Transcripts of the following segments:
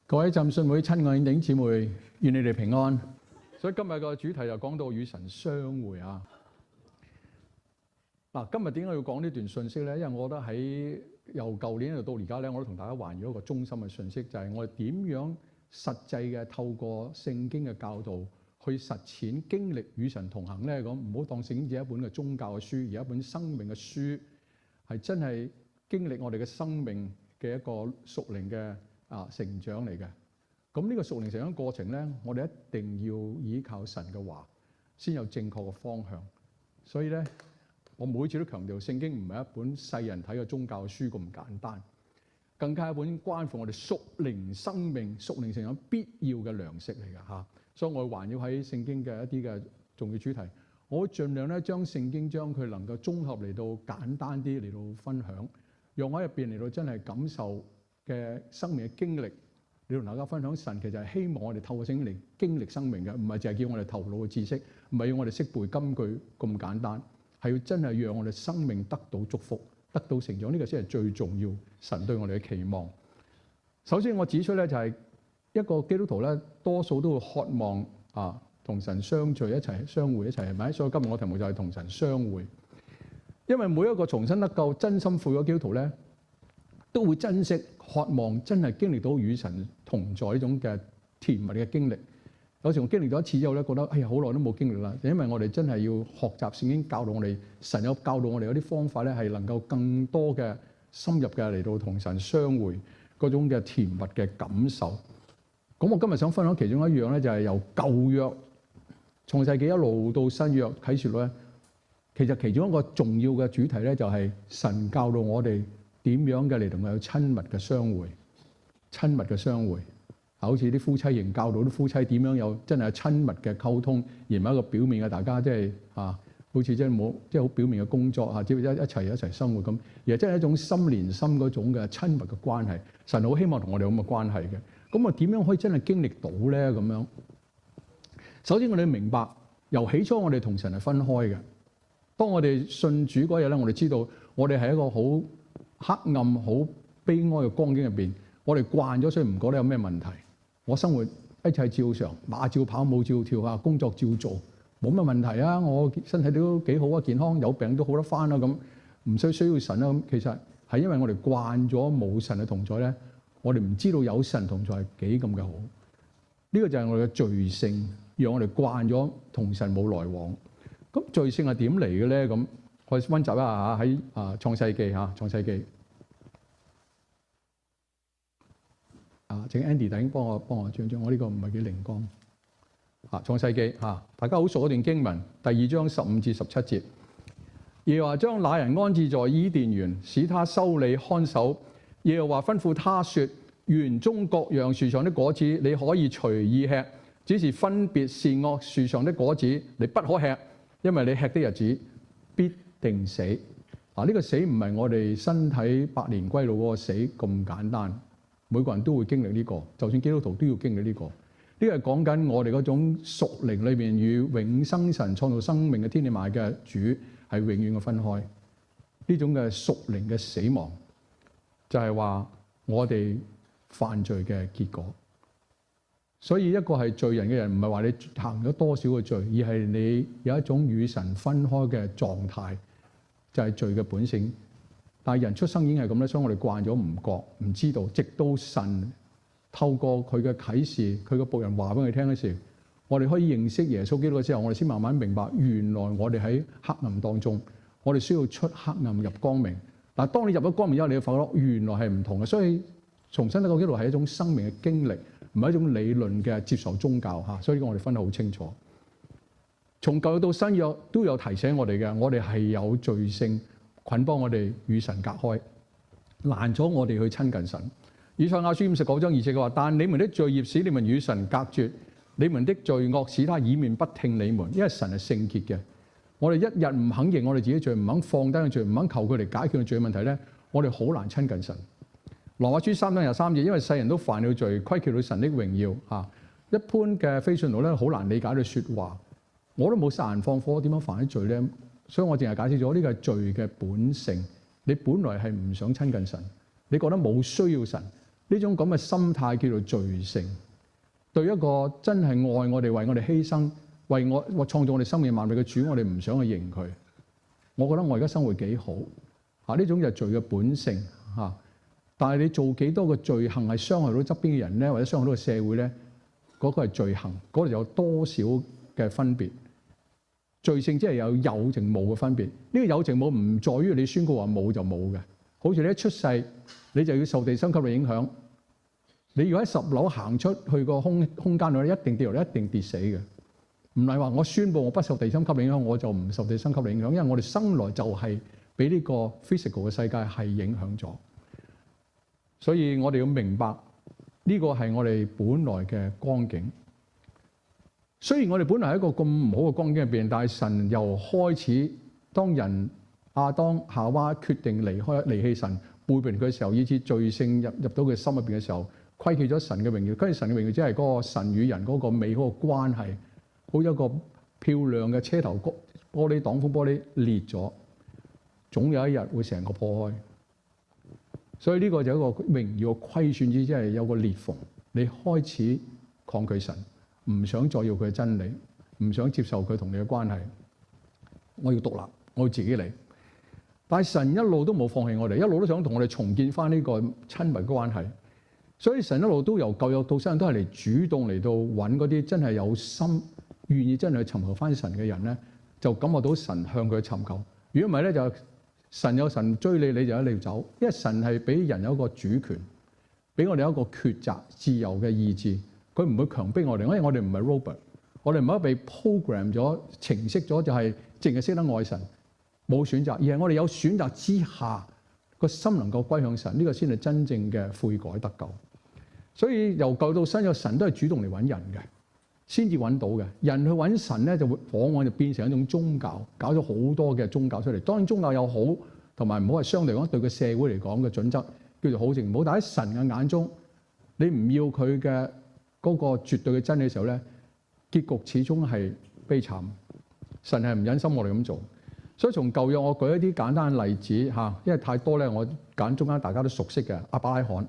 各位浸信會親愛的弟兄姊妹，願你哋平安。所以今日個主題就講到與神相會啊。嗱，今日點解要講呢段信息咧？因為我覺得喺由舊年到而家咧，我都同大家環繞一個中心嘅信息，就係我哋點樣實際嘅透過聖經嘅教導去實踐經歷與神同行咧。咁唔好當聖經只係一本嘅宗教嘅書，而係一本生命嘅書，係真係經歷我哋嘅生命嘅一個屬靈嘅成長嚟嘅。咁呢個屬靈成長過程咧，我哋一定要依靠神嘅話，先有正確嘅方向。所以咧，我每次都強調，聖經唔係一本世人睇嘅宗教書咁簡單，更加係一本關乎我哋屬靈生命、屬靈成長必要嘅糧食嚟嘅嚇。所以我會環繞喺聖經嘅一啲嘅重要主題，我會盡量咧將聖經將佢能夠綜合嚟到簡單啲嚟到分享，讓我喺入邊嚟到真係感受嘅生命嘅經歷，你同大家分享神其實係希望我哋透過聖經嚟經歷生命嘅，唔係淨係叫我哋頭腦嘅知識，唔係要我哋識背金句咁簡單，係要真係讓我哋生命得到祝福、得到成長，呢個先係最重要神對我哋嘅期望。首先我指出咧就係一個基督徒咧，多數都會渴望同神相聚一齊相會一齊，係咪？所以今日我題目就係同神相會，因為每一個重新得救、真心悔嘅基督徒咧，都會珍惜、渴望真係經歷到與神同在呢種嘅甜蜜嘅經歷。有時我經歷咗一次之後咧，覺得哎呀好耐都冇經歷啦，因為我哋真係要學習聖經教導我哋，神有教導我哋有啲方法咧，係能夠更多嘅深入嘅嚟到同神相會嗰種嘅甜蜜嘅感受。咁我今日想分享其中一樣咧，就係由舊約創世記一路到新約啟示錄咧，其實其中一個重要嘅主題咧，就係神教導我哋點樣嘅嚟同佢有親密嘅相會，親密嘅相會，好似啲夫妻營教導啲夫妻點樣有真係親密嘅溝通，而唔係一個表面嘅大家即係好似真係冇即係好表面嘅工作只要一齊生活咁，而係真係一種心連心嗰種嘅親密嘅關係。神好希望同我哋咁嘅關係嘅。咁啊點樣可以真係經歷到咧？咁樣首先我哋明白，由起初我哋同神係分開嘅。當我哋信主嗰日咧，我哋知道我哋係一個好黑暗、好悲哀嘅光景入邊，我哋慣咗，所以唔覺得有咩問題。我生活一切照常，馬照跑，舞照跳工作照做，冇乜問題啊！我身體都幾好啊，健康，有病都好得翻啦，咁唔需要神啦。咁其實係因為我哋慣咗冇神嘅同在咧，我哋唔知道有神同在係幾咁嘅好。呢個就係我哋嘅罪性，讓我哋慣咗同神冇來往。咁罪性係點嚟嘅咧？咁我哋溫習一下喺創世記創世記請 Andy 弟兄幫我轉，我呢個唔係幾靈光創世記大家好熟嗰段經文，第2章15至17節，耶和華將那人安置在伊甸園，使他修理看守。耶和華吩咐他說：園中各樣樹上的果子你可以隨意吃，只是分別善惡樹上的果子你不可吃，因為你吃的日子必定死。呢個死唔係我哋身體百年歸老嗰個死咁簡單，每個人都會經歷呢個，就算基督徒都要經歷呢個。呢個係講緊我哋嗰種屬靈裏面與永生神創造生命嘅天地萬物嘅主係永遠嘅分開。呢種嘅屬靈嘅死亡，就係話我哋犯罪嘅結果。所以一個係罪人嘅人，唔係話你行咗多少嘅罪，而係你有一種與神分開嘅狀態，就係罪嘅本性。但係人出生已經係咁咧，所以我哋慣咗唔覺唔知道，直到神透過佢嘅啟示，佢嘅僕人話俾佢聽嘅時候，我哋可以認識耶穌基督之後，我哋先慢慢明白，原來我哋喺黑暗當中，我哋需要出黑暗入光明。但係當你入咗光明之後，你會發覺原來係唔同嘅。所以重新得救基督係一種生命嘅經歷，唔係一種理論嘅接受宗教所以我哋分得好清楚。從舊約到新約都有提醒我哋嘅，我哋係有罪性捆綁我哋與神隔開，攔咗我哋去親近神。以賽亞書59章2節嘅話：但你們的罪孽使你們與神隔絕，你們的罪惡使他掩面不聽你們。因為神係聖潔嘅，我哋一日唔肯認我哋自己罪，唔肯放低嘅罪，唔肯求佢嚟解決嘅罪問題咧，我哋好難親近神。羅馬書3章23節：因為世人都犯了罪，虧缺了神的榮耀。一般嘅非信徒咧，好難理解到説話。我都冇殺人放火，點樣犯啲罪咧？所以我淨係解釋咗呢個係罪嘅本性。你本來係唔想親近神，你覺得冇需要神，呢種咁嘅心態叫做罪性。對一個真係愛我哋、為我哋犧牲、為我創造我哋生命萬物嘅主，我哋唔想去認佢。我覺得我而家生活幾好嚇，呢種就係罪嘅本性嚇。但係你做幾多個罪行係傷害到側邊嘅人咧，或者傷害到個社會咧，嗰個係罪行，嗰度有多少嘅分別？罪性即係有定冇嘅分別。呢個有定冇唔在於你宣告話冇就冇嘅。好似你一出世，你就要受地心吸力影響。你如果喺10樓行出去個空間度咧，一定跌落嚟，一定跌死嘅。唔係話我宣佈我不受地心吸力影響，我就唔受地心吸力影響，因為我哋生來就係俾呢個 physical 嘅世界係影響咗。所以我哋要明白呢個係我哋本來嘅光景。雖然我哋本來喺一個咁唔好嘅光景入邊，但係神又開始當人亞當夏娃決定離棄神、背叛佢嘅時候，以致罪性入到佢心入邊嘅時候，虧欠咗神嘅榮耀。跟住神嘅榮耀即係嗰個神與人嗰個美好嘅關係，好似一個漂亮嘅車頭玻璃擋風玻璃裂咗，總有一日會成個破開。所以呢個就係一個榮耀嘅虧損之，即係有個裂縫，你開始抗拒神，唔想再要佢嘅真理，唔想接受佢同你嘅關係。我要獨立，我要自己嚟。但係神一路都冇放棄我哋，一路都想同我哋重建翻呢個親密嘅關係。所以神一路都由舊約到新約都係嚟主動嚟到揾嗰啲真係有心願意真係去尋求翻神嘅人咧，就感覺到神向佢尋求。如果唔係咧，就神有神追你，你就一定走。因為神係俾人有一個主權，俾我哋有一個抉擇、自由嘅意志。佢唔會強迫我哋，因為我哋唔係 robot， 我哋唔係被 program 咗、程式咗，就係淨係識得愛神，冇選擇。而係我哋有選擇之下，個心能夠歸向神，呢個先係真正嘅悔改得救。所以由舊到新，有神都係主動嚟揾人嘅，先至揾到嘅。人去揾神咧，就會往往就變成一種宗教，搞咗好多嘅宗教出嚟。當然宗教有好同埋唔好，係相對嚟講對個社會嚟講嘅準則叫做好定唔好。但喺神嘅眼中，你唔要佢嘅嗰個絕對嘅真理嘅時候咧，結局始終係悲慘。神係唔忍心我哋咁做，所以從舊約我舉一啲簡單嘅例子嚇，因為太多咧，我揀中間大家都熟悉嘅亞伯拉罕。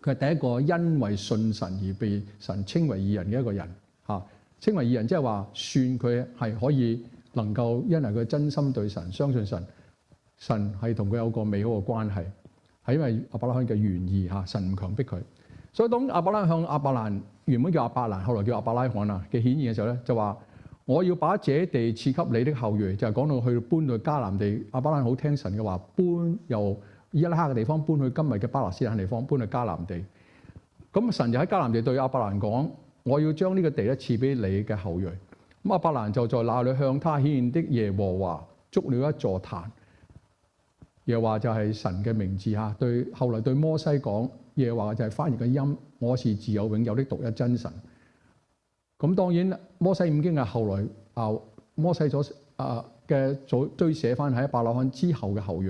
佢係第一個因為信神而被神稱為義人嘅一個人嚇。稱為義人即係話算佢係可以能夠因為佢真心對神、相信神，神係同佢有個美好嘅關係，係因為亞伯拉罕嘅願意嚇，神唔強迫佢。所以當亞伯拉罕向亞伯蘭原本叫亞伯蘭，後來叫亞伯拉罕啊嘅顯現嘅時候咧，就話我要把這地賜給你的後裔，就係講到去搬到迦南地。亞伯拉罕好聽神嘅話，搬由伊拉克嘅地方搬去今日嘅巴勒斯坦地方，搬去迦南地。咁神就喺迦南地對亞伯蘭講：我要將呢個地咧賜俾你嘅後裔。咁亞伯蘭就在那裏向他顯現的耶和華築了一座壇。耶和華就係神嘅名字嚇。對後來對摩西講，耶和華就係翻譯嘅音，我是自有永有的獨一真神。咁當然摩西五經係後來摩西所嘅追寫翻喺亞伯拉罕之後嘅後裔。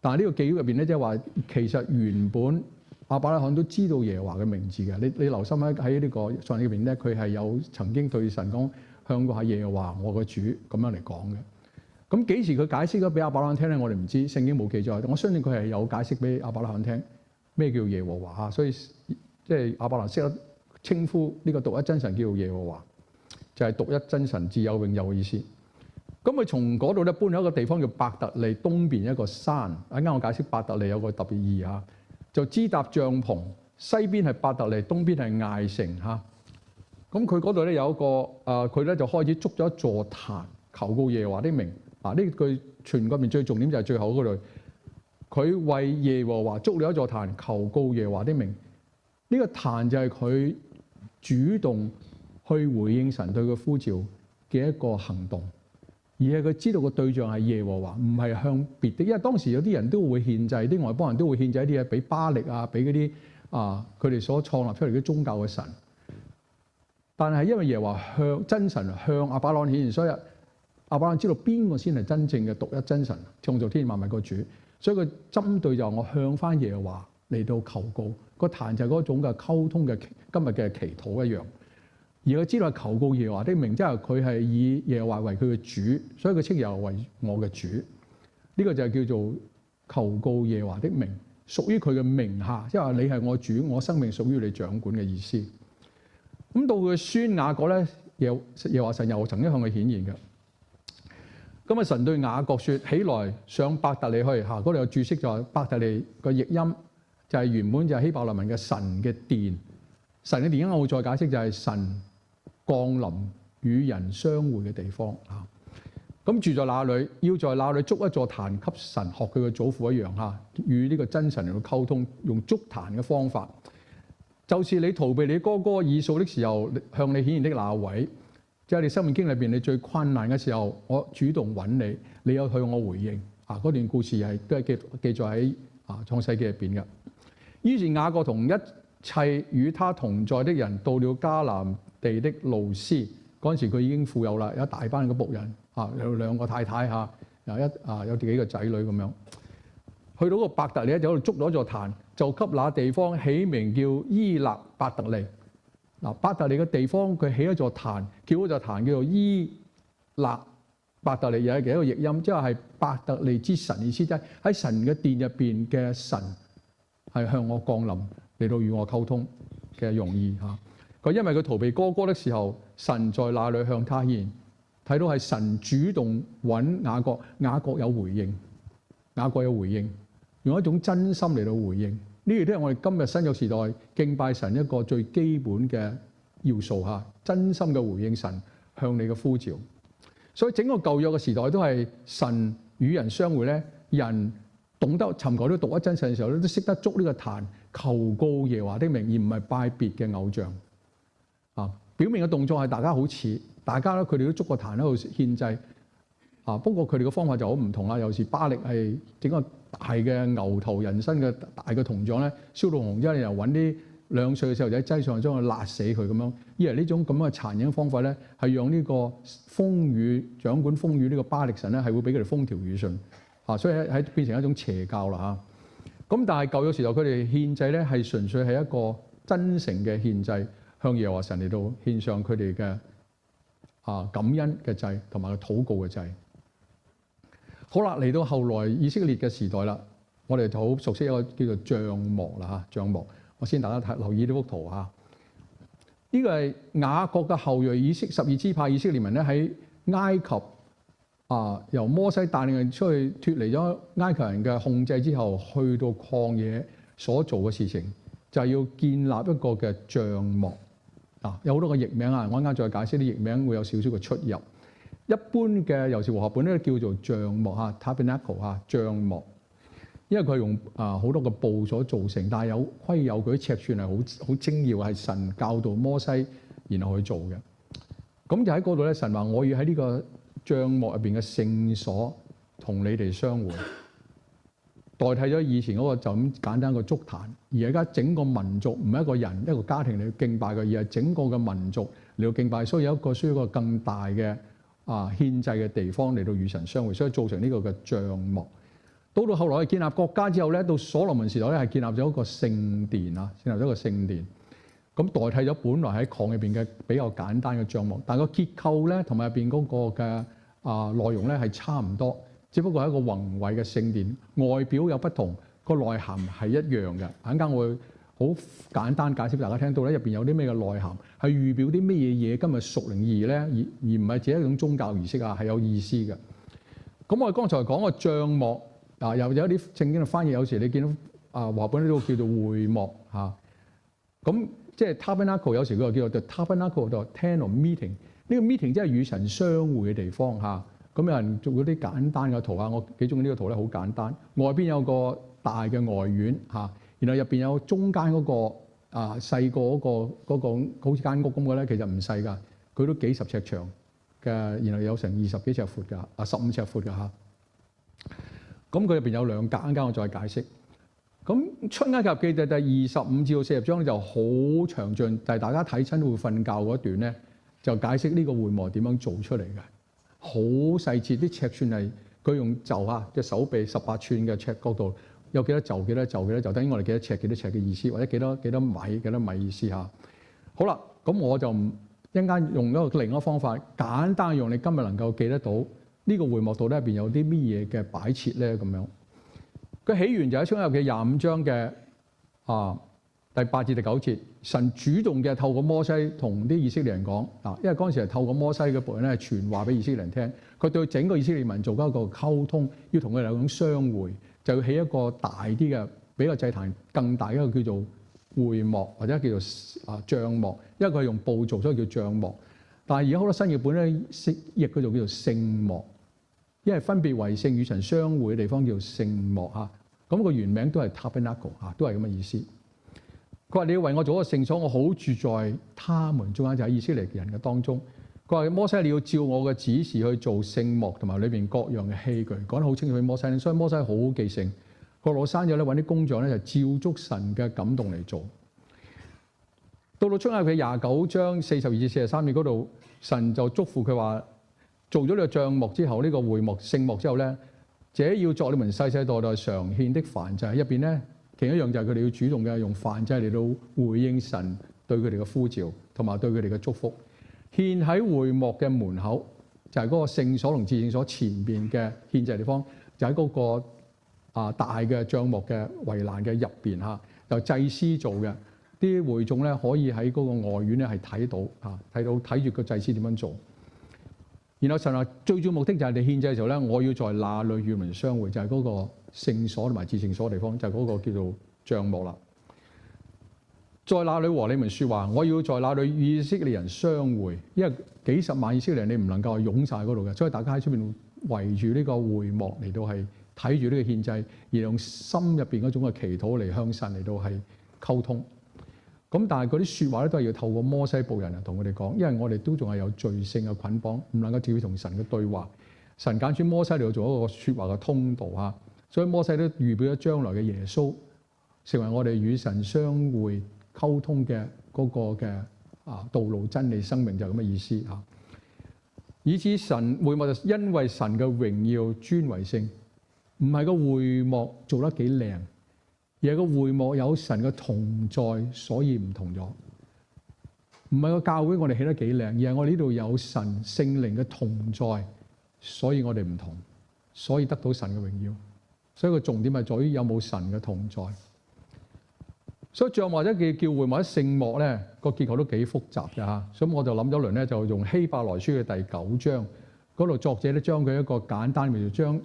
但係呢個記錄入邊咧，即係話其實原本亞伯拉罕都知道耶和華嘅名字嘅。你留心喺呢個創世記入邊咧，佢係有曾經對神講向過下耶和華我嘅主咁樣嚟講嘅。咁幾時佢解釋咗俾亞伯拉罕聽咧？我哋唔知，聖經冇記載。我相信佢係有解釋俾亞伯拉罕聽咩叫耶和華啊。所以即係亞伯拉罕識得稱呼呢個獨一真神叫做耶和華，就係獨一真神自有永有嘅意思。咁佢從嗰度咧搬咗一個地方叫伯特利，東邊一個山。啱啱我解釋伯特利有個特別意義嚇，就支搭帳篷，西邊係伯特利，東邊係艾城嚇。咁佢嗰度咧有一個佢咧就開始築咗一座壇，求告耶和華的名。呢句全個面最重點就係最後嗰度，佢為耶和華築了一座壇，求告耶和華的名。呢個壇就係佢主動去回應神對佢呼召嘅一個行動。而係佢知道個對象係耶和華，唔係向別的。因為當時有啲人都會獻祭，啲外邦人都會獻祭一啲嘢俾巴力啊，俾嗰啲佢哋所創立出嚟嘅宗教嘅神。但係因為耶和華向真神向亞伯拉罕顯現，所以亞伯拉罕知道邊個先係真正嘅獨一真神，創造天地萬物個主。所以佢針對就我向翻耶和華嚟到求告。個壇就係嗰種嘅溝通嘅今日嘅祈禱一樣。而佢知道係求告耶和華的名，即係佢係以耶和華為佢嘅主，所以佢稱耶和華為我嘅主。呢個就係叫做求告耶和華的名。屬於佢嘅名下，即係話你係我主，我生命屬於你掌管嘅意思。咁到佢孫雅各咧，耶和華神又曾經向佢顯現嘅。咁啊，神對雅各説：起來上伯特利去。嗰度有注釋就係伯特利個譯音就係原本就係希伯來文嘅神嘅殿。神嘅殿我會再解釋就係神降臨與人相會嘅地方嚇。咁住在那裏，要在那裏築一座壇給神，學佢嘅祖父一樣嚇，與呢個真神嚟到溝通，用築壇嘅方法。就是你逃避你哥哥以掃的時候，向你顯現的那位，即係你生命經裏邊你最困難嘅時候，我主動揾你，你有向我回應。嗰段故事都係記載喺創世記入邊嘅。於是雅各同一切與他同在的人到了迦南地的路斯，嗰陣時佢已經富有啦，有一大班嘅僕人，有2個太太有幾個仔女咁樣。去到個伯特利咧，就喺度築咗座壇，就給那地方起名叫伊勒伯特利。伯特利嘅地方佢起一座壇，叫嗰座壇叫做伊勒伯特利，又係一個譯音，即係伯特利之神，意思即係喺神嘅殿入邊嘅神係向我降臨嚟到與我溝通嘅用意嚇。佢因為佢逃避哥哥的時候，神在那裏向他顯現，睇到係神主動揾雅各，雅各有回應，雅各有回應。用一種真心嚟到回應，呢啲都係我哋今日新約時代敬拜神一個最基本嘅要素嚇，真心嘅回應神向你嘅呼召。所以整個舊約嘅時代都係神與人相會咧，人懂得尋求到獨一真神嘅時候咧，都識得築呢個壇，求告耶和華的名，而唔係拜別嘅偶像。表面嘅動作係大家好似，大家咧佢哋都築個壇喺度獻祭。不過佢哋嘅方法就好唔同啦。有時巴力係整個大嘅牛頭人身嘅大嘅銅像咧，燒到紅之後，又揾啲2歲嘅細路仔擠上去，將佢辣死佢咁樣。以為呢種咁嘅殘忍方法咧，係讓呢個風雨掌管風雨呢個巴力神咧，係會俾佢哋風調雨順。所以喺變成一種邪教啦嚇。咁但係舊約時代佢哋獻祭咧，係純粹係一個真誠嘅獻祭，向耶和華神嚟到獻上佢哋嘅感恩嘅祭同埋禱告嘅祭。好啦，嚟到後來以色列嘅時代啦，我哋就好熟悉一個叫做帳幕啦嚇，帳幕。我先大家留意呢幅圖嚇，呢個係雅各嘅後裔12支派以色列民咧，喺埃及由摩西帶領人出去脫離咗埃及人嘅控制之後，去到曠野所做嘅事情，就係要建立一個嘅帳幕。有好多個譯名啊，我啱啱再解釋啲譯名會有少少嘅出入。一般嘅尤其和合本咧叫做帳幕，tabernacle 帳幕，因為佢係用好多個布所造成，但係有規有矩，尺寸係好精要，係神教導摩西然後去做嘅。咁就喺嗰度咧，神話我要喺呢個帳幕入邊嘅聖所同你哋相會，代替咗以前嗰個就咁簡單個築壇，而而家整個民族唔係一個人一個家庭嚟敬拜嘅，而係整個嘅民族嚟到敬拜，所以需要一個更大嘅獻祭嘅地方嚟到與神相會，所以造成呢個嘅帳幕。到後來建立國家之後咧，到所羅門時代咧係建立咗一個聖殿啊，建立咗一個聖殿。咁代替咗本來喺礦入邊嘅比較簡單嘅帳幕，但係個結構咧同埋入邊嗰個嘅內容咧係差唔多，只不過係一個宏偉嘅聖殿，外表有不同，個內涵係一樣嘅。陣間我會好簡單解釋俾大家聽到咧，入邊有啲咩嘅內涵，係預表啲咩嘢嘢？今日屬靈意義咧，而唔係只係一種宗教儀式啊，係有意思嘅。咁我哋剛才講個帳幕又有啲聖經嘅翻譯，有時你見到和合本呢個叫做會幕嚇。咁即係 tabernacle 有時佢又叫做 the tabernacle 就 tent of meeting。呢個 meeting 即係與神相會嘅地方嚇。咁有人做嗰啲簡單嘅圖啊，我幾中意呢個圖咧，好簡單。外邊有個大嘅外院嚇。然後入邊有中間嗰個細個嗰個好似間屋咁嘅咧，其實唔細㗎，佢都幾十尺長嘅，然後有成20幾尺闊㗎，15尺闊㗎嚇。咁佢入邊有2格，陣間我再解釋。咁出埃及記第25至到40章就好詳盡，但係大家睇親會瞓覺嗰段咧，就解釋呢個會幕點樣做出嚟嘅，好細節，啲尺寸係佢用袖隻手臂18寸嘅尺角度。有幾多袖幾多袖幾多袖，等於我哋幾多尺幾多尺嘅意思，或者幾多米意思嚇。好啦，咁我就一陣間用另一個方法，簡單用你今日能夠記得到呢個會幕度咧入邊有啲乜嘢嘅擺設咧咁樣。個起源就喺出埃及記25章嘅第8至第9節，神主動嘅透過摩西同啲以色列人講因為嗰陣時係透過摩西嘅僕人咧傳話俾以色列人聽，佢對整個以色列民做一個溝通，要同佢哋有種相會，就要起一個大啲嘅比個祭壇更大一個叫做會幕或者叫做帳幕，因為佢係用布做，所以叫帳幕。但係而家好多新譯本咧譯佢就叫做聖幕，因為分別為聖與神相會嘅地方叫聖幕嚇。咁個原名都係 tabernacle 都係咁嘅意思。佢話：你要為我做一個聖所，我好住在他們中間，就喺以色列人嘅當中。佢話：摩西，你要照我嘅指示去做聖幕同埋裏邊各樣嘅器具，講得好清楚。摩西，所以摩西好記性。佢攞生咗咧，揾啲工匠咧就照足神嘅感動嚟做。到出埃及29章42至43節嗰度，神就囑咐佢話：做咗呢個帳幕之後，呢個會幕聖幕之後咧，這要作你們世世代代常獻的燔祭。入邊咧，其中一樣就係佢哋要主動嘅用燔祭嚟到回應神對佢哋嘅呼召，同埋對佢哋嘅祝福。獻喺會幕嘅門口，就係嗰個聖所同至聖所前邊嘅獻祭地方，就喺嗰個大嘅帳幕嘅圍欄嘅入邊嚇，由祭司做嘅。啲會眾咧可以喺嗰個外院咧係睇住個祭司點樣做。然後神話最主要目的就係你獻祭嘅時候咧，我要在那裏與民相會，就係嗰個聖所同埋至聖所嘅地方，就係嗰個叫做帳幕啦。在那裏和你們説話，我要在那裏與以色列人相會，因為幾十萬以色列人你唔能夠湧晒嗰度嘅，所以大家喺出邊圍住呢個會幕嚟到係睇住呢個獻祭，而用心入邊嗰種嘅祈禱嚟向神嚟到係溝通。咁但係嗰啲説話咧都係要透過摩西僕人同佢哋講，因為我哋都仲係有罪性嘅捆綁，唔能夠直接同神嘅對話。神揀選摩西嚟到做一個説話嘅通道嚇，所以摩西都預表咗將來嘅耶穌成為我哋與神相會溝通嘅嗰個嘅道路、真理、生命，就係咁嘅意思嚇。以至神會幕就因為神嘅榮耀尊為聖，唔係個會幕做得幾靚，而係個會幕有神嘅同在，所以唔同咗。唔係個教會我哋起得幾靚，而係我哋呢度有神聖靈嘅同在，所以我哋唔同，所以得到神嘅榮耀。所以個重點係在於有冇神嘅同在。所以帳幕或者叫會幕或者聖幕咧，個結構都幾複雜嘅嚇。所以我就諗咗輪咧，就用希伯來書嘅第9章嗰度，作者咧將佢一個簡單嘅，就將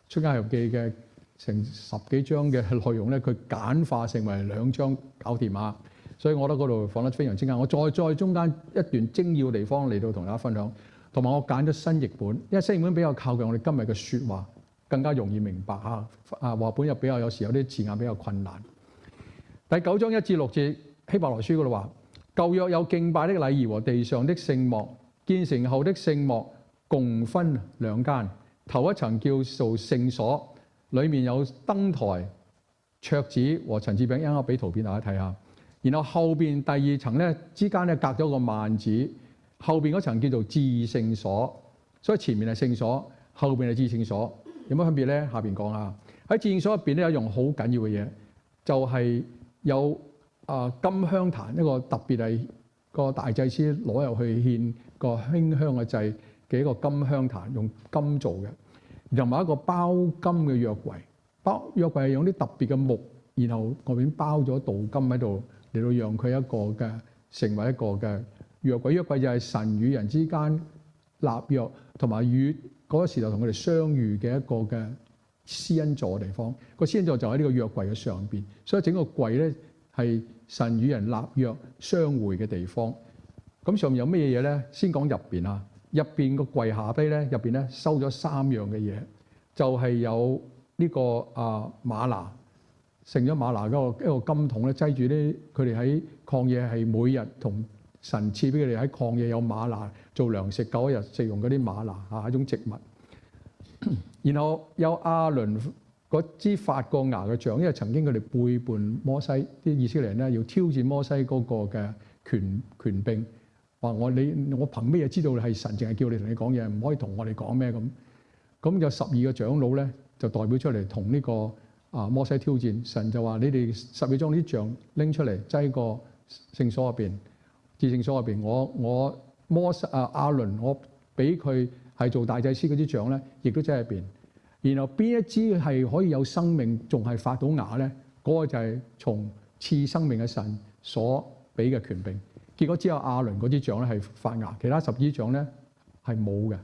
出埃及記嘅成10幾章嘅內容咧，佢簡化成為2章搞掂啊！所以我覺得嗰度放得非常精簡。我再中間一段精要地方嚟到同大家分享，同埋我揀咗新譯本，因為新譯本比較靠近我哋今日嘅説話，更加容易明白嚇。話本又比較有時有啲字眼比較困難。第9章1至6節希伯來書嗰度話：舊約有敬拜的禮儀和地上的聖幕，建成後的聖幕共分2間，頭一層叫做聖所，裡面有燈台、桌子和陳設餅，一陣俾圖片大家睇下。然後後邊第2層咧之間咧隔咗個幔子，後邊嗰層叫做至聖所，所以前面係聖所，後邊係至聖所。有乜分別咧？下邊講下。喺至聖所入邊咧有一樣好緊要嘅嘢，就係有金香壇，一個特別係個大祭司攞入去獻個馨香嘅祭嘅一個金香壇，用金做嘅，同埋一個包金嘅約櫃。約櫃係用啲特別嘅木，然後外邊包咗鍍金喺度，嚟到讓佢一個嘅成為一個嘅約櫃。約櫃就係神與人之間立約，同埋與嗰個時代同佢哋相遇嘅一個嘅施恩座嘅地方。個施恩座就喺呢個約櫃嘅上邊，所以整個櫃咧係神與人立約相會嘅地方。咁上面有咩嘢咧？先講入邊啊，入邊個櫃下低咧，入邊咧收咗3樣嘅嘢，就係有呢個嗎哪，盛咗嗎哪嗰個一個金桶咧，擠住啲佢哋喺曠野係每日同神賜俾佢哋喺曠野有嗎哪做糧食，夠一日食用嗰啲嗎哪係一種植物。然後有亞倫嗰支發過芽嘅杖，因為曾經佢哋背叛摩西，啲以色列人咧要挑戰摩西嗰個嘅權柄，話我憑咩嘢知道你係神？淨係叫你同你講嘢，唔可以同我哋講咩咁？咁有12個長老咧就代表出嚟同呢個摩西挑戰。神就話：你哋12將啲杖拎出嚟，擠個聖所入邊，至聖所入邊。我亞倫，我俾佢係做大祭司嗰啲杖咧，亦都擠入邊。然後邊一枝係可以有生命，仲係發到芽咧？嗰個就係從賜生命嘅神所俾嘅權柄。結果只有亞倫嗰支杖咧係發芽，其他10支杖咧係冇嘅。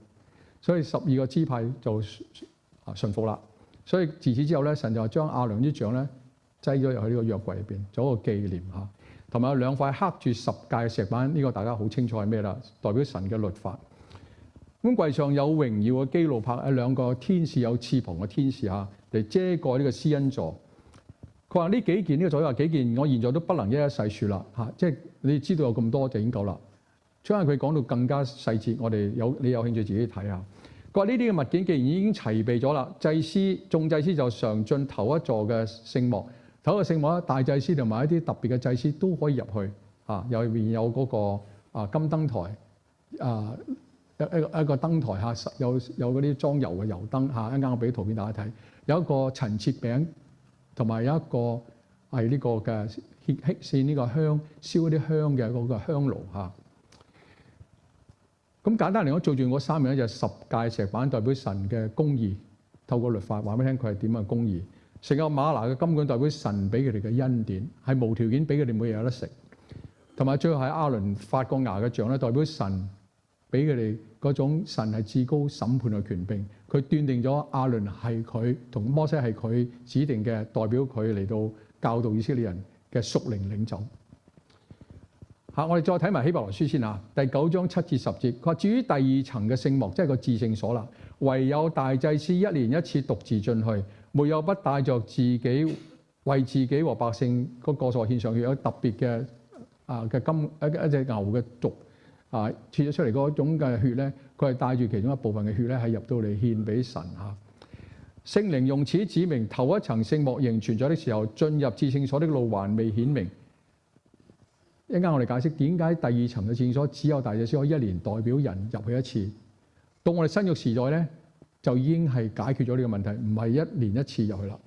所以12個支派就順服啦。所以自此之後咧，神就話將亞倫支杖咧擠咗入去呢個約櫃入邊，做一個紀念嚇。同埋有2塊刻住10誡嘅石板，呢個大家好清楚係咩啦？代表神嘅律法。咁櫃上有榮耀嘅基路伯，有2個天使，有翅膀嘅天使嚇嚟遮蓋呢個施恩座。佢話呢幾件，呢個左右幾件，我現在都不能一一細説啦嚇。即係你知道有咁多就已經夠啦。將來佢講到更加細節，你有興趣自己睇下。佢話呢啲嘅物件既然已經齊備咗啦，眾祭司就常進頭一座嘅聖幕。頭一個聖幕咧，大祭司同埋一啲特別嘅祭司都可以入去啊。入面有嗰個金燈台啊，一個燈台嚇，有嗰啲裝油嘅油燈嚇。一陣我俾圖片大家睇，有一個陳設餅，同埋有一個係呢個嘅獻呢個香燒啲香嘅嗰個香爐嚇。咁簡單嚟講，做住嗰3樣咧，就10誡石板代表神嘅公義，透過律法話俾你聽佢係點樣公義。成個嗎哪嘅金管代表神俾佢哋嘅恩典，係無條件俾佢哋每日有得食。同埋最後係亞倫發過芽嘅杖咧，代表神俾佢哋嗰種神係至高審判嘅權柄。佢斷定咗亞倫係佢同摩西係佢指定嘅代表，佢嚟到教導以色列人嘅屬靈領袖。我哋再睇埋希伯來書先啊，第9章7至10節，佢話至於第2層嘅聖幕，即係個至聖所啦，唯有大祭司1年1次獨自進去，沒有不帶着自己為自己和百姓個過錯獻上血，有特別嘅一隻牛嘅犢切咗出嚟嗰種嘅血咧，佢係帶住其中一部分嘅血咧，係入到嚟獻俾神嚇。聖靈用此指明，頭一層聖幕仍存在的時候，進入至聖所的路還未顯明。一陣間我哋解釋點解第2層嘅至聖所只有大祭司可以1年代表人入去一次。到我哋新約時代咧，就已經係解決咗呢個問題，唔係1年1次入去啦。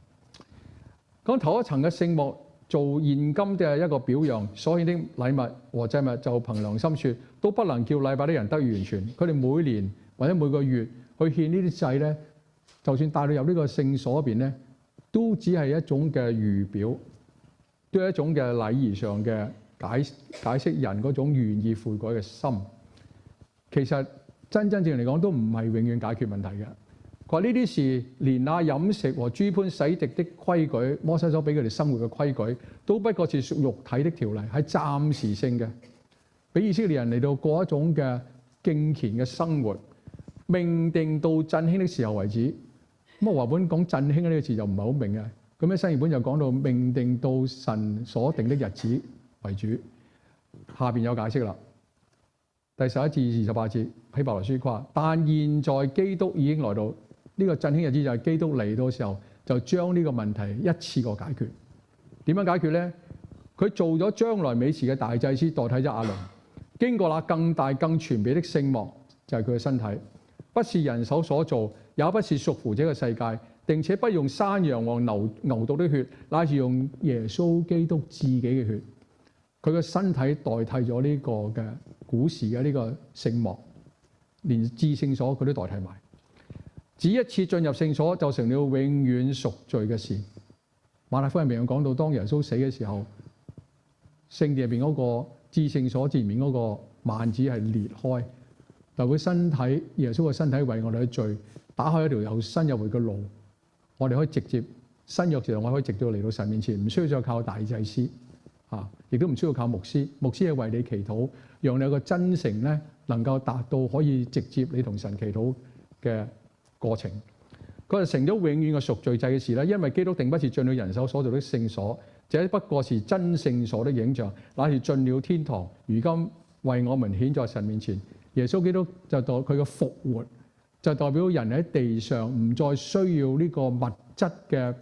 咁頭一層嘅聖幕做現今嘅一個表樣，所獻的禮物和祭物就憑良心説，都不能叫禮拜的人得完全。佢哋每年或者每個月去獻呢啲祭咧，就算帶到入呢個聖所入邊咧，都只係一種嘅預表，都係一種嘅禮儀上嘅解釋人嗰種願意悔改嘅心。其實真正嚟講都唔係永遠解決問題嘅。佢話呢啲事連那飲食和諸般洗滌的規矩，摩西所俾佢哋生活嘅規矩，都不過是屬肉體的條例，係暫時性嘅，俾以色列人嚟到過一種嘅敬虔嘅生活，命定到振興的時候為止。咁我話本講振興呢個字就唔係好明嘅。咁喺新譯本就講到命定到神所定的日子為主。下邊有解釋啦。第11至28節希伯來書佢話：但現在基督已經來到，呢個振興日子就係基督嚟到嘅時候，就將呢個問題一次過解決。點樣解決咧？佢做咗將來美事嘅大祭司，代替咗亞倫，經過那更大更全備的聖幕，就係佢嘅身體，不是人手所造，也不是屬乎這個世界，並且不用山羊和牛犢的血，乃是用耶穌基督自己嘅血。佢嘅身體代替咗呢個嘅古時嘅呢個聖幕，連至聖所佢都代替埋。只一次進入聖所就成了永遠贖罪嘅事。馬太福音入面講到，當耶穌死嘅時候，聖殿入邊嗰個至聖所前面嗰個幔子係裂開，代表身體耶穌嘅身體為我哋嘅罪打開一條又新又活嘅路，我哋可以直接新約時候我可以直接嚟到神面前，唔需要再靠大祭司亦都唔需要靠牧師。牧師係為你祈禱，讓你有個真誠咧，能夠達到可以直接你同神祈禱嘅過程。佢就成咗永遠嘅贖罪祭嘅事啦。因為基督定不是進了人手所造的聖所，這不過是真聖所的影像，乃是進了天堂，如今為我們顯在神面前。耶穌基督就代佢嘅復活，就代表人喺地上唔再需要呢個物質嘅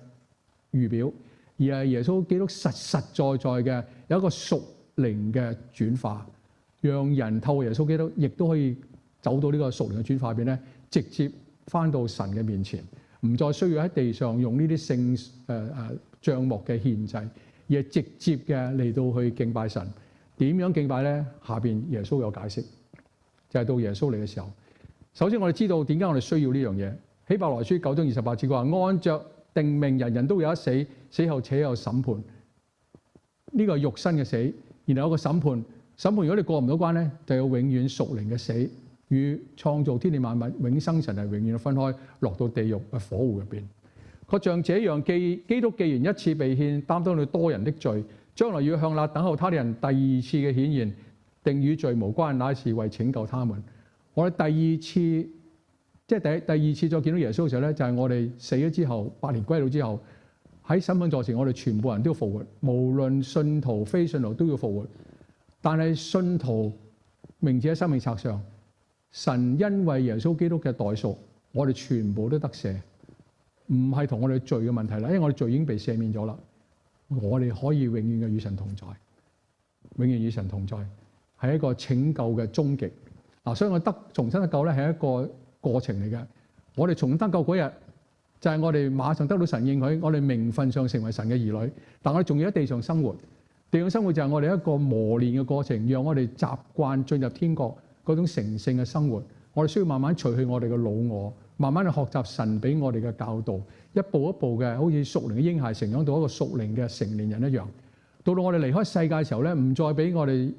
預表，而係耶穌基督實實在在嘅有一個屬靈嘅轉化，讓人透過耶穌基督亦都可以走到呢個屬靈嘅轉化入邊咧，直接翻到神嘅面前，唔再需要喺地上用呢啲聖帳幕嘅獻祭，而係直接嘅嚟到去敬拜神。點樣敬拜咧？下邊耶穌有解釋，就係到耶穌嚟嘅時候。首先我哋知道點解我哋需要呢樣嘢，希伯來書9章28節佢話：按着定命，人人都有一死，死後且有審判。呢個係肉身嘅死，然後有個審判。審判如果你過唔到關咧，就有永遠屬靈嘅死，與創造天地萬物永生神係永遠分開，落到地獄嘅火湖入邊。確像這樣，基督既然一次被獻，擔當了多人的罪，將來要向那等候他的人第二次嘅顯現，定與罪無關，乃是為拯救他們。我哋第二次，即係第二次再見到耶穌嘅時候咧，就係我哋死咗之後，百年歸老之後，喺審判座前，我哋全部人都要復活，無論信徒非信徒都要復活。但係信徒名字喺生命冊上，神因為耶穌基督嘅代贖，我哋全部都得赦，唔係同我哋罪嘅問題啦，因為我哋罪已經被赦免咗啦。我哋可以永遠嘅與神同在，永遠與神同在係一個拯救嘅終極。所以我重新得救咧係一個過程嚟嘅。我哋重新得救嗰日就係我哋馬上得到神應許，我哋名分上成為神嘅兒女，但我哋仲要喺地上生活。地上生活就係我哋一個磨練嘅過程，讓我哋習慣進入天國嗰種成聖嘅生活。我哋需要慢慢除去我哋嘅老我，慢慢去學習神俾我哋嘅教導，一步一步嘅，好似屬靈嘅嬰孩成長到一個屬靈嘅成年人一樣。到我哋離開世界嘅時候咧，唔再俾我哋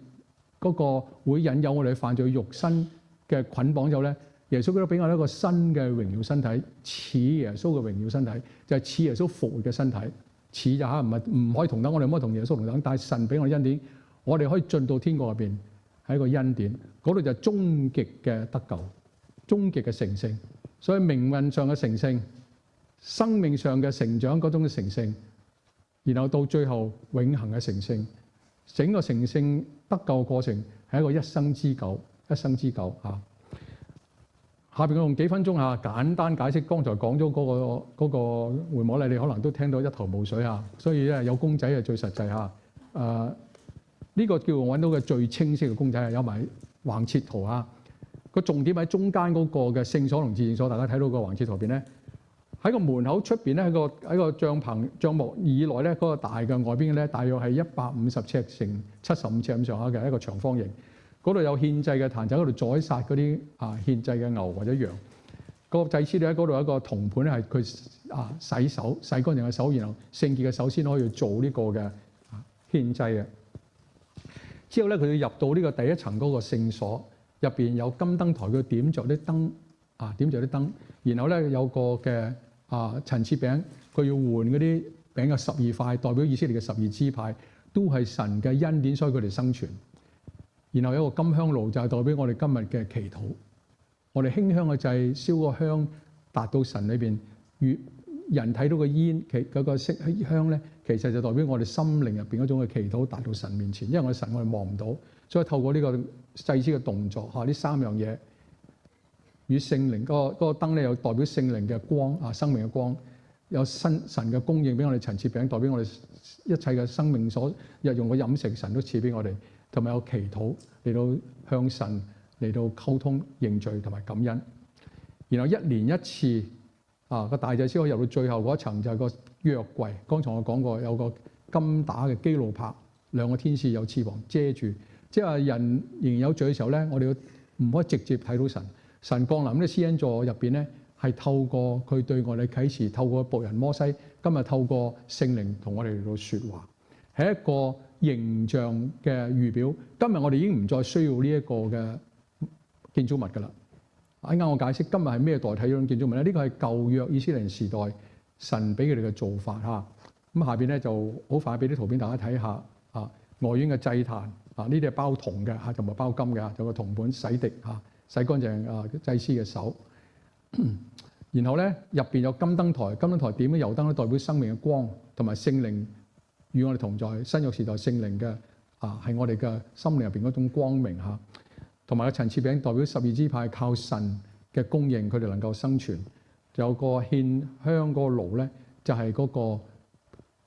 嗰個會引誘我哋犯罪肉身嘅捆綁咗咧。耶穌都俾我哋一個新嘅榮耀身體，似耶穌嘅榮耀身體，就係似耶穌復活嘅身體。似就嚇，唔可以同等，我哋唔可以同耶穌同等，但係神俾我哋恩典，我哋可以進到天國入邊，係一個恩典。嗰度就係終極嘅得救，終極嘅成聖。所以命運上嘅成聖，生命上嘅成長嗰種嘅成聖，然後到最後永恆嘅成聖。整個成聖得救嘅過程係一個一生之久，一生之久嚇。下邊我用幾分鐘簡單解釋剛才講咗嗰個會幕咧，你可能都聽到一頭霧水嚇，所以咧有公仔係最實際嚇。呢個叫我揾到嘅最清晰嘅公仔係有埋橫切圖嚇。個重點喺中間嗰個嘅聖所同至聖所，大家睇到個橫切圖入邊咧，喺個門口出邊咧，喺個帳幕以內咧，嗰個大嘅外邊咧，大約係150尺乘75尺咁上下嘅一個長方形。嗰度有獻祭嘅壇，就喺嗰度宰殺嗰啲獻祭嘅牛或者羊。個祭司咧喺嗰度有一個銅盤咧，係佢洗手洗乾淨嘅手，然後聖潔嘅手先可以做呢個嘅獻祭嘅。之後咧，佢要入到呢個第一層嗰個聖所入邊，有金燈台，佢點着啲燈點着啲燈。然後咧有個嘅陳設餅，佢要換嗰啲餅嘅12塊，代表以色列嘅12支派，都係神嘅恩典，所以佢哋生存。然後有一個金香爐，就係代表我哋今日嘅祈禱。我哋馨香嘅祭，燒個香達到神裏邊，越人睇到個煙，嗰個色香咧，其實就代表我哋心靈入邊嗰種嘅祈禱達到神面前。因為我哋神我哋望唔到，所以透過呢個祭司嘅動作呢3樣嘢與聖靈嗰個燈咧，有代表聖靈嘅光生命嘅光，有神嘅供應俾我哋陳設餅，代表我哋一切嘅生命所日用嘅飲食，神都賜俾我哋。同埋有祈禱嚟到向神嚟到溝通認罪同埋感恩，然後1年1次個大祭司可以入到最後嗰一層，就係個約櫃。剛才我講過有個金打嘅基路伯，2個天使有翅膀遮住，即係人仍然有罪嘅時候咧，我哋唔可以直接睇到神。神降臨呢施恩座入邊咧，係透過佢對我哋啟示，透過僕人摩西，今日透過聖靈同我哋嚟到説話，係一個形象嘅預表。今日我哋已經唔再需要呢一個嘅建築物㗎啦。啱我解釋今日係咩代替呢種建築物咧？呢個係舊約以色列人時代神俾佢哋嘅做法嚇。咁下邊咧就好快俾啲圖片大家睇下外院嘅祭壇呢啲係包銅嘅就唔係包金嘅，有個銅盤洗滌洗乾淨祭司嘅手。然後咧入邊有金燈台，金燈台點嘅油燈咧代表生命嘅光同埋聖靈與我哋同在。新約時代聖靈嘅係我哋嘅心靈入邊嗰種光明嚇，同埋個陳設餅代表12支派靠神嘅供應，佢哋能夠生存。有個獻香嗰個爐咧，就係嗰個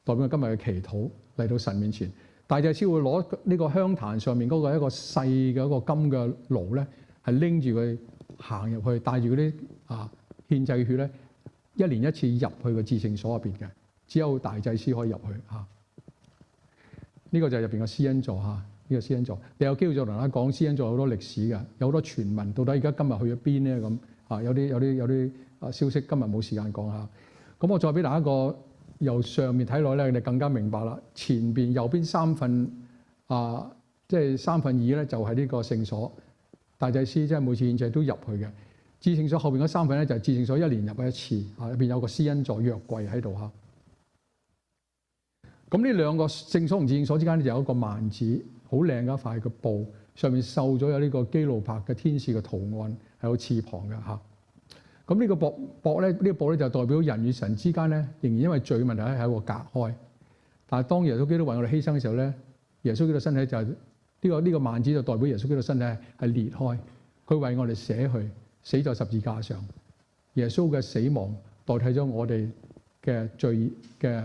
代表今日嘅祈禱嚟到神面前。大祭司會攞呢個香壇上面嗰個一個細嘅一個金嘅爐咧，係拎住佢行入去，帶住嗰啲獻祭血咧，1年1次入去個至聖所入邊嘅，只有大祭司可以入去嚇。呢個就係入邊個施恩座嚇，呢個施恩座。你有機會再同大家講施恩座好多歷史嘅，有好多傳聞。到底而家今日去咗邊咧？咁有啲消息，今日冇時間講下。咁我再俾大家一個由上面睇落咧，你哋更加明白啦。前邊右邊即係三分二咧，就係呢個聖所。大祭司即係每次獻祭都入去嘅。至聖所後邊嗰三分咧，就係至聖所一年入去一次。入邊有個施恩座約櫃喺度嚇。咁呢兩個聖所同至聖所之間咧，就有一個幔子，好靚嘅一塊嘅布，上面繡咗有呢個基路伯嘅天使嘅圖案，係有翅膀嘅嚇。咁呢個布咧，呢個布咧就代表人與神之間咧，仍然因為罪問題咧係一個隔開。但係當耶穌基督為我哋犧牲嘅時候咧，耶穌基督身體就係呢個幔子就代表耶穌基督身體係裂開，佢為我哋捨去，死在十字架上。耶穌嘅死亡代替咗我哋嘅罪嘅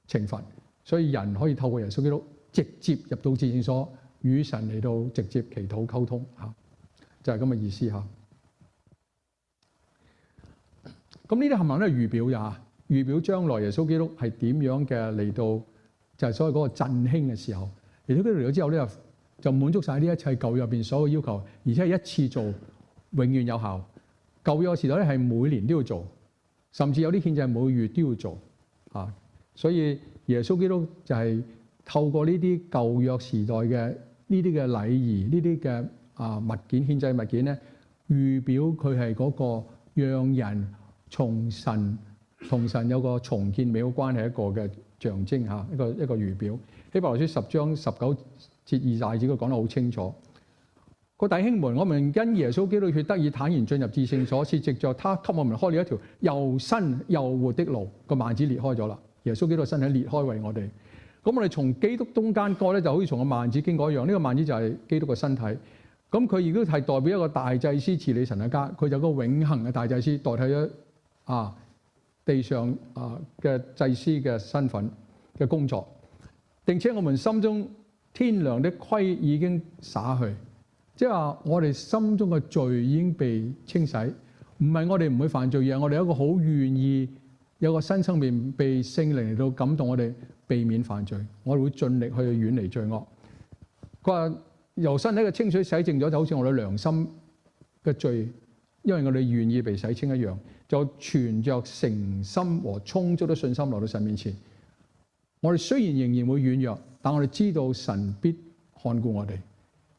懲罰，所以人可以透過耶穌基督直接入到至聖所，與神嚟到直接祈禱溝通嚇，就係咁嘅意思嚇。咁呢啲冚唪唥都係預表呀，預表將來耶穌基督係點樣嘅嚟到，就係所謂嗰個振興嘅時候。耶穌基督嚟咗之後咧，就滿足晒呢一切舊約入邊所有要求，而且係一次做，永遠有效。舊約時代咧係每年都要做，甚至有啲獻祭係每月都要做啊。所以耶穌基督就係透過呢啲舊約時代嘅呢啲嘅禮儀、呢啲嘅物件、獻祭物件咧，預表佢係嗰個讓人同神有個重建美好關係一個嘅象徵嚇，一個預表。希伯來書10章19節20節佢講得好清楚。個弟兄們，我們因耶穌基督血得以坦然進入至聖所，是藉著他給我們開了一條又新又活的路。個幔子裂開咗啦，耶穌基督身體裂開為我哋。咁我哋從基督中間過咧，就好似從個幔子經過一樣。呢個幔子就係基督嘅身體。咁佢亦都係代表一個大祭司治理神嘅家，佢就係個永恆嘅大祭司，代替咗地上嘅祭司嘅身份嘅工作。並且我們心中天良的虧已經灑去，即係話我哋心中嘅罪已經被清洗，唔係我哋唔會犯罪，而係我哋有一個好願意有個新生命被聖靈嚟到感動我哋，避免犯罪，我哋會盡力去遠離罪惡。佢話由身體嘅清水洗淨咗，就好似我哋良心嘅罪，因為我哋願意被洗清一樣，就存着誠心和充足的信心來到神面前。我哋雖然仍然會軟弱，但我哋知道神必看顧我哋。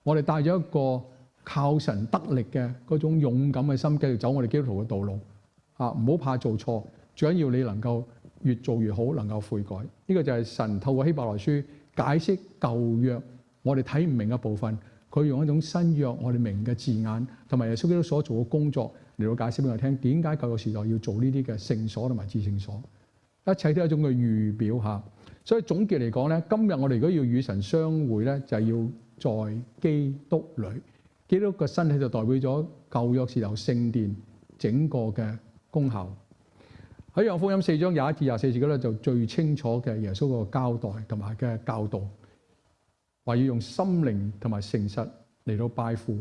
我哋帶咗一個靠神得力嘅嗰種勇敢嘅心，繼續走我哋基督徒嘅道路。唔好怕做錯，最緊要你能夠越做越好，能夠悔改。呢個就係神透過希伯來書解釋舊約我哋睇唔明嘅部分，佢用一種新約我哋明嘅字眼，同埋耶穌基督所做嘅工作嚟到解釋俾我聽，點解舊約時代要做呢啲嘅聖所同埋至聖所，一切都係一種嘅預表嚇。所以總結嚟講咧，今日我哋如果要與神相會咧，就係要在基督裏。基督嘅身體就代表咗舊約時代聖殿整個嘅功效。喺約翰福音4章21至24節嗰度就最清楚嘅耶穌個交代同埋嘅教導，話要用心靈同埋誠實嚟到拜父。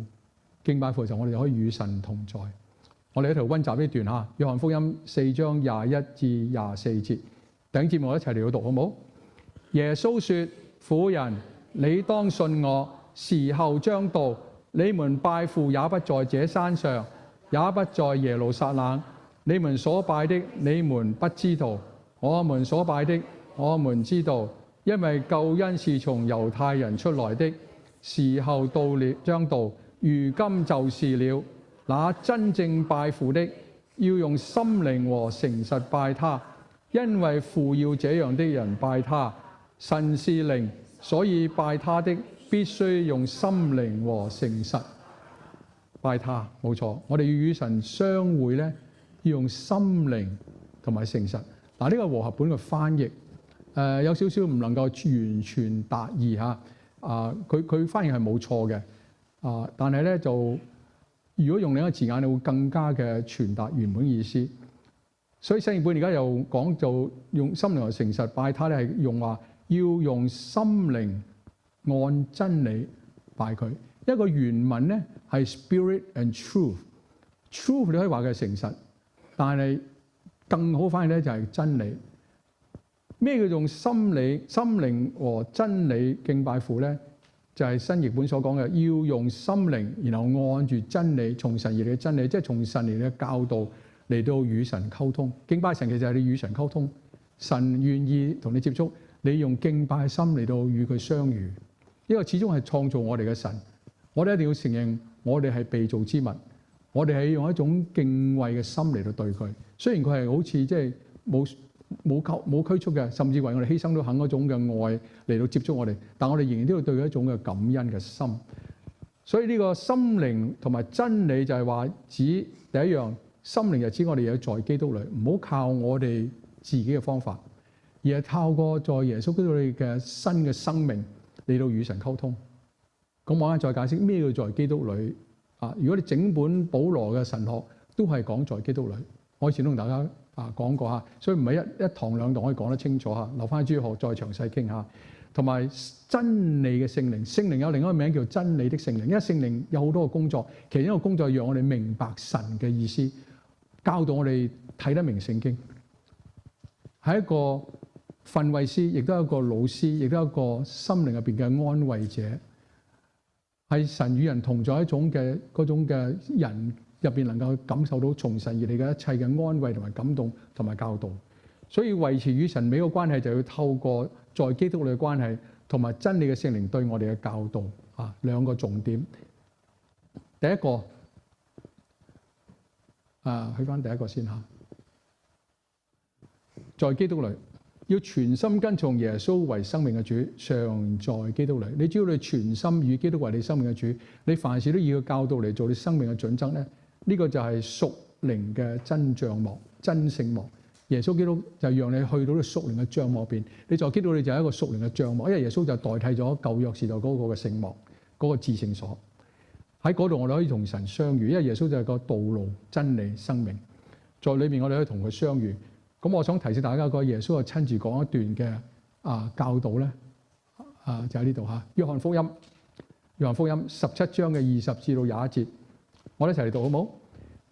敬拜父嘅時候，我哋就可以與神同在。我哋一齊溫習呢段嚇，約翰福音4章21至24節，弟兄姊妹我一齊嚟到讀好唔好？耶穌說：婦人，你當信我，時候將到，你們拜父也不在這山上，也不在耶路撒冷。你們所拜的，你們不知道；我們所拜的，我們知道。因為救恩是從猶太人出來的，時候到了，將到，如今就是了。那真正拜父的，要用心靈和誠實拜他，因為父要這樣的人拜他。神是靈，所以拜他的必須用心靈和誠實拜他。冇錯，我哋要與神相會咧，要用心靈同埋誠實。嗱，呢個和合本嘅翻譯有少少唔能夠完全達意嚇。佢翻譯係冇錯嘅。但係咧就如果用另一個字眼，你會更加嘅傳達原本意思。所以新譯本而家又講就用心靈和誠實拜他咧，係用話。要用心靈按真理拜佢。一個原文咧係 spirit and truth。truth 你可以話佢係誠實，但係更好翻譯咧就係真理。咩叫用心靈和真理敬拜父咧？就係新譯本所講嘅，要用心靈，然後按住真理，從神而嚟嘅真理，即係從神而嚟嘅教導嚟到與神溝通。敬拜神其實係你與神溝通，神願意同你接觸，你用敬拜心嚟到與佢相遇。呢個始終係創造我哋嘅神，我哋一定要承認我哋係被造之物，我哋係用一種敬畏嘅心嚟到對佢。雖然佢係好似即係冇拘束嘅，甚至為我哋犧牲都肯嗰種嘅愛嚟到接觸我哋，但我哋仍然都要對佢一種嘅感恩嘅心。所以呢個心靈同埋真理就係話指第一樣，心靈就指我哋有在基督裏，唔好靠我哋自己嘅方法，而係透過在耶穌基督裏嘅新嘅生命嚟到與神溝通。咁我再解釋咩叫在基督裏啊？如果你整本保羅嘅神學都係講在基督裏，我以前都同大家講過嚇，所以唔係一堂兩堂可以講得清楚嚇，留翻主學再詳細傾下。同埋真理嘅聖靈，聖靈有另一個名叫真理的聖靈，因為聖靈有好多個工作，其中一個工作係讓我哋明白神嘅意思，教導我哋睇得明聖經，係一個訓慰師，亦都係一個老師，亦都係一個心靈入邊嘅安慰者，係神與人同在一種嘅嗰種嘅人入邊能夠感受到從神而嚟嘅一切嘅安慰同埋感動同埋教導。所以維持與神美嘅關係，就要透過在基督裏嘅關係同埋真理嘅聖靈對我哋嘅教導啊，兩個重點。第一個去翻第一個先嚇，在基督裏要全心跟從耶穌為生命嘅主，常在基督裏。你只要你全心與基督為你生命嘅主，你凡事都以佢教導嚟做你生命嘅準則咧，呢個就係屬靈嘅真帳幕、真聖幕。耶穌基督就讓你去到呢屬靈嘅帳幕入邊，你在基督裏就係一個屬靈嘅帳幕，因為耶穌就代替咗舊約時代嗰個嘅聖幕，嗰個至聖所。喺嗰度我哋可以同神相遇，因為耶穌就係個道路、真理、生命，在裏面我哋可以同佢相遇。咁我想提示大家個耶穌係親自講一段嘅教導咧，就喺呢度嚇。約翰福音17章嘅20至到21節，我哋一齊嚟讀好冇？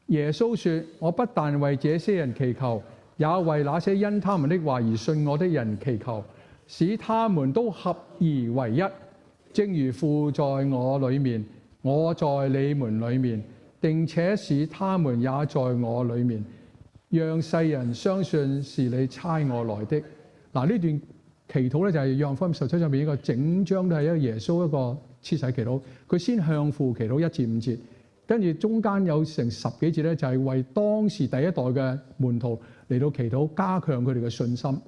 耶穌說：我不但為這些人祈求，也為那些因他們的話而信我的人祈求，使他們都合而為一，正如父在我裏面，我在你們裏面，並且使他們也在我裏面，讓世人相信是你差我來的。嗱，呢段祈禱咧就係約翰福音17章邊一個整章都係一個耶穌一個切實祈禱。佢先向父祈禱1至5節，跟住中間有成10幾節咧，就係為當時第一代嘅門徒嚟到祈禱，加強佢哋嘅信心。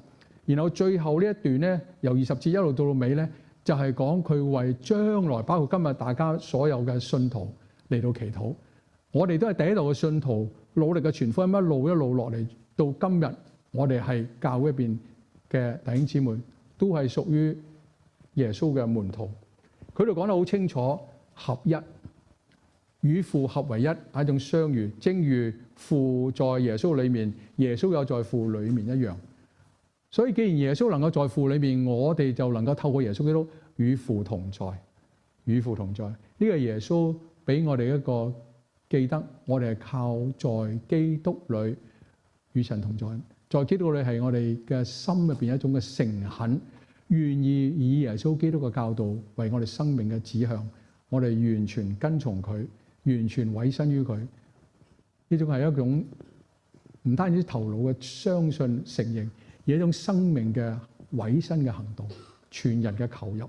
然後最後呢一段咧，由20節一路到尾咧，就係講佢為將來，包括今日大家所有嘅信徒嚟到祈禱。我哋都係第一代嘅信徒，努力嘅傳福音，一路落嚟到今日，我哋係教會入邊嘅弟兄姊妹，都係屬於耶穌嘅門徒。佢哋講得好清楚，合一，與父合為一，係一種相遇，正如父在耶穌裏面，耶穌有在父裏面一樣。所以既然耶穌能夠在父裏面，我哋就能夠透過耶穌基督與父同在，與父同在。呢個耶穌俾我哋一個記得，我哋係靠在基督裏與神同在。在基督裏係我哋嘅心入邊一種嘅誠懇，願意以耶穌基督嘅教導為我哋生命嘅指向，我哋完全跟從佢，完全委身於佢。呢種係一種唔單止頭腦嘅相信承認，而係一種生命嘅委身嘅行動，全人嘅投入。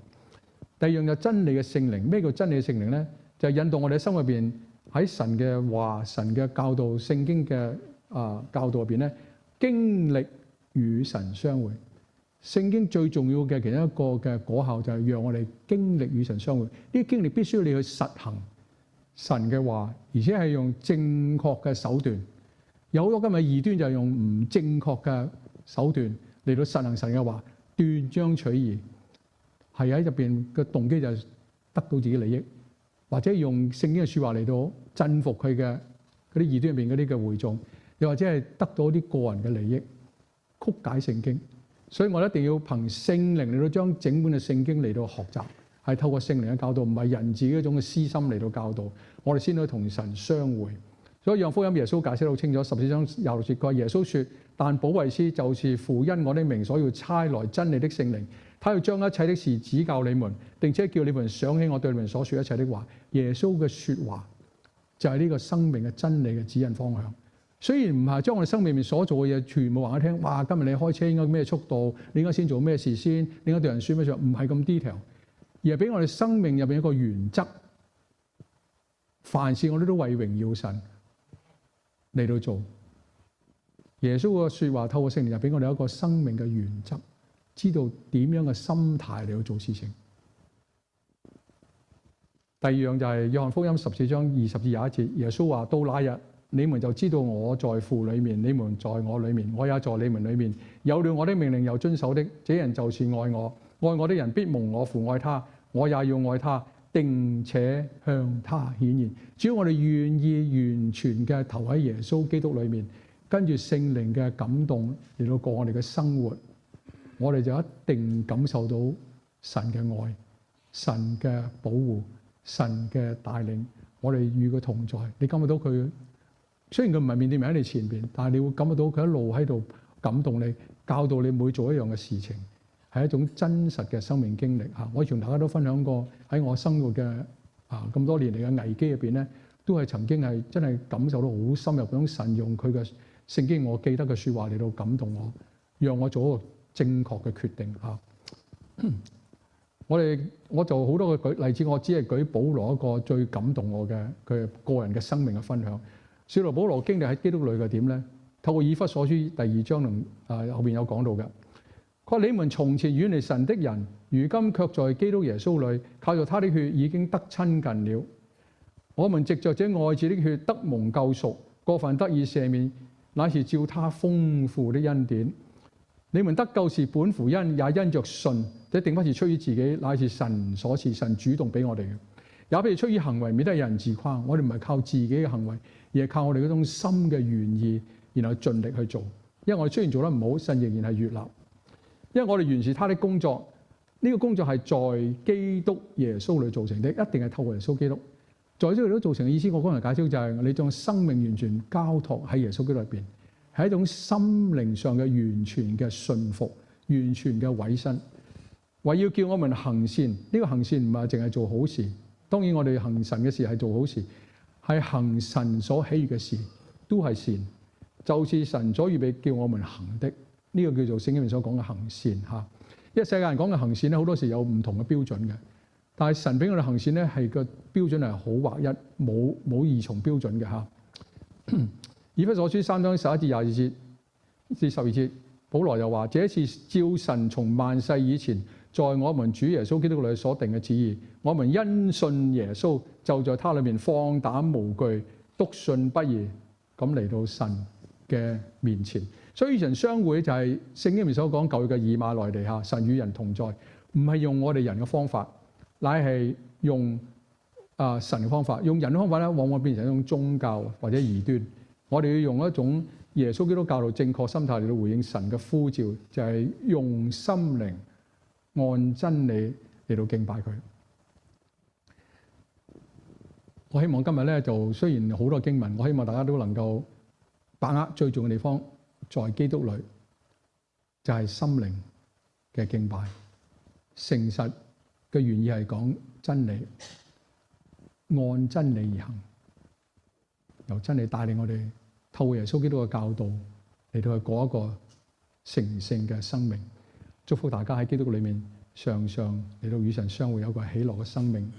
第二樣就真理嘅聖靈。咩叫真理嘅聖靈咧？就係引導我哋喺心入邊，喺神嘅話、神嘅教導、聖經嘅教導入邊咧，經歷與神相會。聖經最重要嘅其中一個嘅果效就係讓我哋經歷與神相會。呢啲經歷必須要你去實行神嘅話，而且係用正確嘅手段。有好多今日異端就係用唔正確嘅手段嚟到實行神嘅話，斷章取義，係喺入邊嘅動機就係得到自己利益，或者用聖經嘅説話嚟到鎮服佢嘅嗰啲異端入邊嗰啲嘅會眾，又或者係得到啲個人嘅利益，曲解聖經。所以我一定要憑聖靈嚟到將整本嘅聖經嚟到學習，係透過聖靈嘅教導，唔係人自己一種嘅私心嚟到教導，我哋先可以同神相會。所以約翰福音耶穌解釋得好清楚，14章26節，佢話耶穌說：但保惠師就是父因我的名所要差來真理的聖靈，他要將一切的事指教你們，並且叫你們想起我對你們所說一切的話。耶穌嘅説話就係呢個生命嘅真理嘅指引方向。雖然唔係將我哋生命入面所做嘅嘢全部話一聽，哇！今日你開車應該咩速度？你應該先做咩事先？你應該對人説咩説？唔係咁 detail，而係俾我哋生命入邊一個原則。凡事我哋都為榮耀神嚟到做。耶穌嘅説話透過聖靈，就俾我哋一個生命嘅原則，知道點樣嘅心態嚟到做事情。第二樣就係約翰福音14章20至21節，耶穌話：到那日，你們就知道我在父裏面，你們在我裏面，我也在你們裏面。有了我的命令又遵守的，這人就是愛我。愛我的人必蒙我父愛他，我也要愛他，並且向他顯現。只要我哋願意完全嘅投喺耶穌基督裏面，跟住聖靈嘅感動嚟到過我哋嘅生活，我哋就一定感受到神嘅愛、神嘅保護、神嘅帶領。我哋與佢同在，你感覺到佢。雖然佢唔係面對面喺你前邊，但係你會感覺到佢一路喺度感動你，教導你每做一樣嘅事情，係一種真實嘅生命經歷嚇。我同大家都分享過喺我生活嘅咁多年嚟嘅危機入邊咧，都係曾經係真係感受到好深入嗰種神用佢嘅聖經我記得嘅説話嚟到感動我，讓我做一個正確嘅決定嚇。我就好多個例子，我只係舉保羅一個最感動我嘅佢個人嘅生命嘅分享。使徒保羅經歷喺基督裏嘅點咧？透過以弗所書第2章同後邊有講到嘅。佢話：你們從前遠離神的人，如今卻在基督耶穌裏，靠着他的血已經得親近了。我們藉着這愛子的血得蒙救贖，過犯得以赦免，乃是照他豐富的恩典。你們得救是本乎恩，也因着信。這定不是出於自己，乃是神所賜，神主動俾我哋嘅。也不是出於行為，免得有人自誇。我哋唔係靠自己嘅行為，而係靠我哋嗰種心嘅願意，然後盡力去做。因為我哋雖然做得唔好，神仍然係悅納。因為我哋原是他的工作，呢個工作係在基督耶穌裏造成的，一定係透過耶穌基督。在基督裏造成嘅意思，我剛才解釋就係你將生命完全交託喺耶穌基督入邊，係一種心靈上嘅完全嘅順服、完全嘅委身。為要叫我們行善，呢個行善唔係淨係做好事。當然我哋行神嘅事係做好事，係行神所喜悅嘅事都係善，就是神所預備叫我們行的。呢個叫做聖經裏面所講嘅行善嚇。因為世界人講嘅行善咧，好多時有唔同嘅標準嘅，但係神俾我哋行善咧，係個標準係好劃一，冇二重標準嘅嚇。以弗所書3章11至22節至12節，保羅又話：這是照神從萬世以前，在我們主耶穌基督裏所定嘅旨意，我們因信耶穌，就在他裏面放膽無懼，篤信不疑，咁嚟到神嘅面前。所以與神相會就係聖經裏面所講舊約嘅以馬內利嚇，神與人同在，唔係用我哋人嘅方法，乃係用神嘅方法。用人嘅方法咧，往往變成一種宗教或者異端。我哋要用一種耶穌基督教導正確心態嚟到回應神嘅呼召，就係用心靈按真理嚟到敬拜佢。我希望今日咧，就雖然好多經文，我希望大家都能夠把握最重要嘅地方，在基督裏就係心靈嘅敬拜。誠實嘅原意係講真理，按真理而行，由真理帶領我哋透過耶穌基督嘅教導嚟到去過一個成聖嘅生命。祝福大家喺基督裏面常常嚟到與神相會，有個喜樂嘅生命。